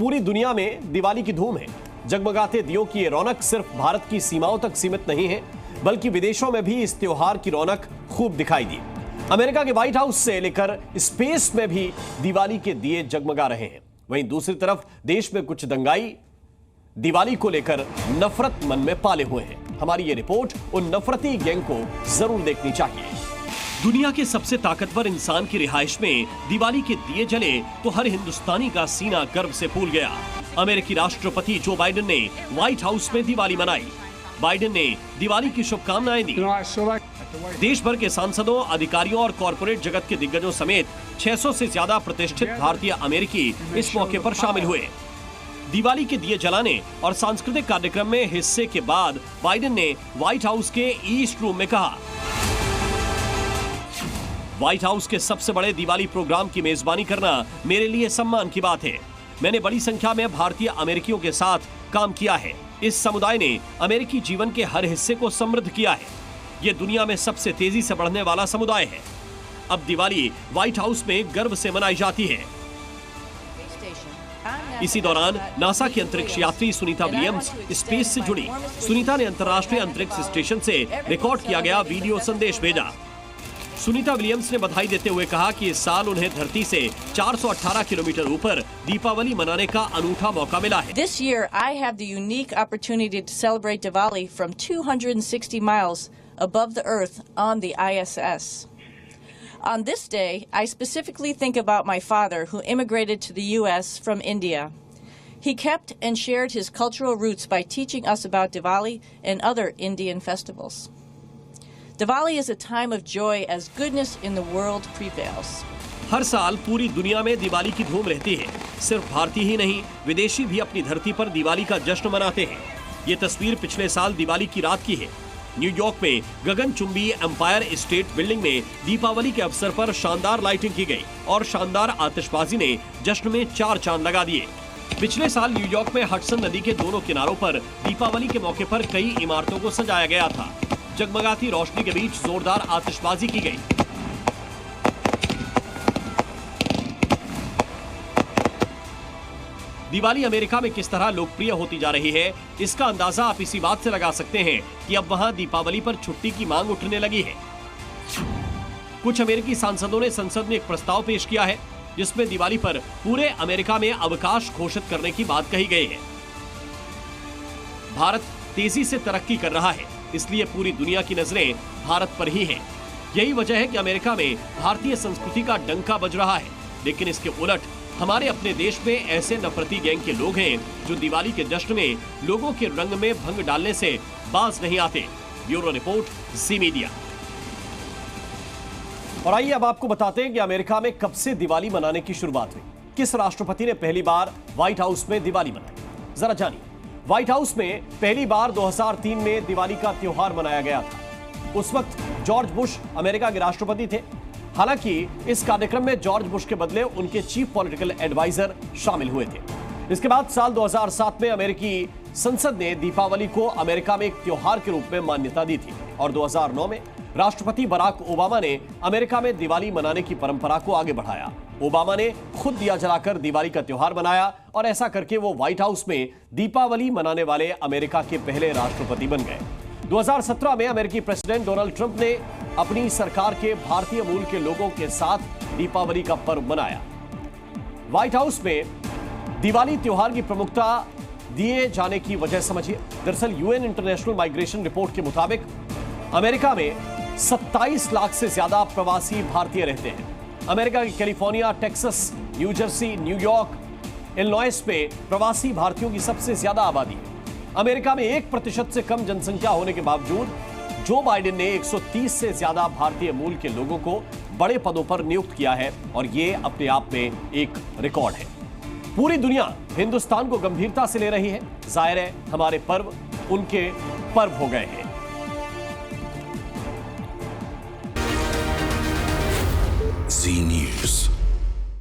पूरी दुनिया में दिवाली की धूम है। जगमगाते दियों की ये रौनक सिर्फ भारत की सीमाओं तक सीमित नहीं है, बल्कि विदेशों में भी इस त्योहार की रौनक खूब दिखाई दी। अमेरिका के व्हाइट हाउस से लेकर स्पेस में भी दिवाली के दिए जगमगा रहे हैं। वहीं दूसरी तरफ देश में कुछ दंगाई दिवाली को लेकर नफरत मन में पाले हुए हैं। हमारी ये रिपोर्ट उन नफरती गैंग को जरूर देखनी चाहिए। दुनिया के सबसे ताकतवर इंसान की रिहाइश में दिवाली के दिए जले तो हर हिंदुस्तानी का सीना गर्व से फूल गया। अमेरिकी राष्ट्रपति जो बाइडेन ने व्हाइट हाउस में दिवाली मनाई। बाइडेन ने दिवाली की शुभकामनाएं दी। देश भर के सांसदों, अधिकारियों और कॉरपोरेट जगत के दिग्गजों समेत 600 से ज्यादा प्रतिष्ठित भारतीय अमेरिकी इस मौके पर शामिल हुए। दिवाली के दिए जलाने और सांस्कृतिक कार्यक्रम में हिस्से के बाद बाइडेन ने व्हाइट हाउस के ईस्ट रूम में कहा, व्हाइट हाउस के सबसे बड़े दिवाली प्रोग्राम की मेजबानी करना मेरे लिए सम्मान की बात है। मैंने बड़ी संख्या में भारतीय अमेरिकियों के साथ काम किया है। इस समुदाय ने अमेरिकी जीवन के हर हिस्से को समृद्ध किया है। ये दुनिया में सबसे तेजी से बढ़ने वाला समुदाय है। अब दिवाली व्हाइट हाउस में गर्व से मनाई जाती है। इसी दौरान नासा की अंतरिक्ष यात्री सुनीता विलियम्स स्पेस से जुड़ी। सुनीता ने अंतर्राष्ट्रीय अंतरिक्ष स्टेशन से रिकॉर्ड किया गया वीडियो संदेश भेजा। सुनीता विलियम्स ने बधाई देते हुए कहा कि इस साल उन्हें धरती से 418 किलोमीटर ऊपर दीपावली मनाने का अनूठा मौका मिला है। This year I have the unique opportunity to celebrate Diwali from 260 miles above the earth on the ISS. On this day, I specifically think about my father who immigrated to the US from India. He kept and shared his cultural roots by teaching us about Diwali and other Indian festivals. Diwali is a time of joy as goodness in the world prevails. हर साल पूरी दुनिया में दिवाली की धूम रहती है। सिर्फ भारतीय ही नहीं, विदेशी भी अपनी धरती पर दिवाली का जश्न मनाते हैं। ये तस्वीर पिछले साल दिवाली की रात की है। न्यूयॉर्क में गगनचुंबी एम्पायर स्टेट बिल्डिंग में दीपावली के अवसर पर शानदार लाइटिंग की गई और शानदार आतिशबाजी ने जश्न में 4 चांद लगा दिए। पिछले साल न्यूयॉर्क में हडसन नदी के दोनों किनारों पर दीपावली के मौके पर कई इमारतों को सजाया गया था। जगमगाती रोशनी के बीच जोरदार आतिशबाजी की गई। दिवाली अमेरिका में किस तरह लोकप्रिय होती जा रही है, इसका अंदाजा आप इसी बात से लगा सकते हैं कि अब वहां दीपावली पर छुट्टी की मांग उठने लगी है। कुछ अमेरिकी सांसदों ने संसद में एक प्रस्ताव पेश किया है जिसमें दिवाली पर पूरे अमेरिका में अवकाश घोषित करने की बात कही गई है। भारत तेजी से तरक्की कर रहा है, इसलिए पूरी दुनिया की नजरें भारत पर ही हैं। यही वजह है कि अमेरिका में भारतीय संस्कृति का डंका बज रहा है। लेकिन इसके उलट हमारे अपने देश में ऐसे नफरती गैंग के लोग हैं जो दिवाली के जश्न में लोगों के रंग में भंग डालने से बाज नहीं आते। ब्यूरो रिपोर्ट, जी मीडिया। और आइए अब आपको बताते हैं कि अमेरिका में कब से दिवाली मनाने की शुरुआत हुई। किस राष्ट्रपति ने पहली बार व्हाइट हाउस में दिवाली मनाई, जरा जानिए। व्हाइट हाउस में पहली बार 2003 में दिवाली का त्योहार मनाया गया था। उस वक्त जॉर्ज बुश अमेरिका के राष्ट्रपति थे। हालांकि इस कार्यक्रम में जॉर्ज बुश के बदले उनके चीफ पॉलिटिकल एडवाइजर शामिल हुए थे। इसके बाद साल 2007 में अमेरिकी संसद ने दीपावली को अमेरिका में एक त्योहार के रूप में मान्यता दी थी और 2009 में राष्ट्रपति बराक ओबामा ने अमेरिका में दिवाली मनाने की परंपरा को आगे बढ़ाया। ओबामा ने खुद दिया जलाकर दिवाली का त्योहार मनाया और ऐसा करके वो व्हाइट हाउस में दीपावली मनाने वाले अमेरिका के पहले राष्ट्रपति बन गए। 2017 में अमेरिकी प्रेसिडेंट डोनाल्ड ट्रंप ने अपनी सरकार के भारतीय मूल के लोगों के साथ दीपावली का पर्व मनाया। व्हाइट हाउस में दिवाली त्योहार की प्रमुखता दिए जाने की वजह समझिए। दरअसल यूएन इंटरनेशनल माइग्रेशन रिपोर्ट के मुताबिक अमेरिका में 27 लाख से ज्यादा प्रवासी भारतीय रहते हैं। अमेरिका की California, Texas, new Jersey, New York, Illinois में प्रवासी भारतीयों की सबसे ज्यादा आबादी है। अमेरिका में 1% से कम जनसंख्या होने के बावजूद जो बाइडेन ने 130 से ज्यादा भारतीय मूल के लोगों को बड़े पदों पर नियुक्त किया है और ये अपने आप में एक रिकॉर्ड है। पूरी दुनिया हिंदुस्तान को गंभीरता से ले रही है। जाहिर है हमारे पर्व उनके पर्व हो गए हैं।